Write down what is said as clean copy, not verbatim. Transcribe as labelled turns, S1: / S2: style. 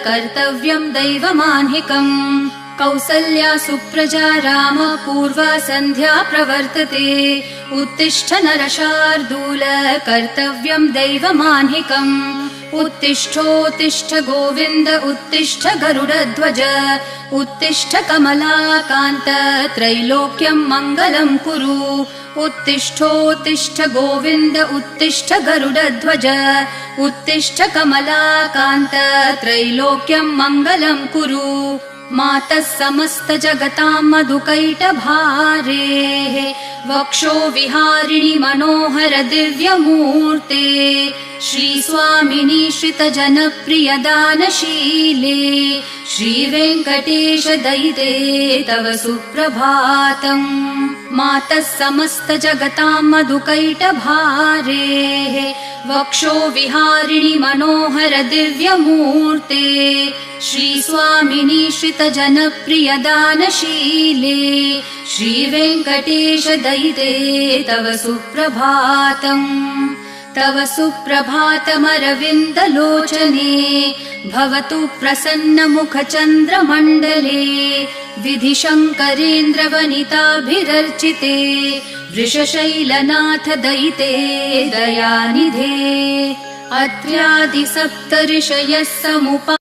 S1: कर्तव्यं दैवमान्हिकम् कौसल्या सुप्रजा राम पूर्वा सन्ध्या प्रवर्तते उत्तिष्ठ नरशार्दूल कर्तव्यं दैवमान्हिकम् उत्तिष्ठोत्तिष्ठ गोविन्द उत्तिष्ठ गरुडध्वज उत्तिष्ठ कमलाकान्त त्रैलोक्यं मङ्गलं कुरु उत्तिष्ठोत्तिष्ठ गोविन्द उत्तिष्ठ गरुडध्वज उत्तिष्ठ कमलाकान्त त्रैलोक्यं मङ्गलं कुरु मातः समस्त जगतां मधुकैटभारेः वक्षो विहारिणि मनोहर दिव्यमूर्ते श्रीस्वामिनि श्रितजनप्रिय दानशीले श्रीवेङ्कटेश दयिते तव सुप्रभातम् मातः समस्त जगतां मधुकैटभारेः वक्षो विहारिणि मनोहर दिव्यमूर्ते श्रीस्वामिनि श्रितजनप्रिय दानशीले श्रीवेङ्कटेश दयिते तव सुप्रभातम् तव सुप्रभातमरविन्दलोचने भवतु प्रसन्नमुखचन्द्रमण्डले विधिशङ्करेन्द्रवनिताभिरर्चिते वृषशैलनाथ दयिते दयानिधे अत्र्यादि सप्तऋषयः समुपा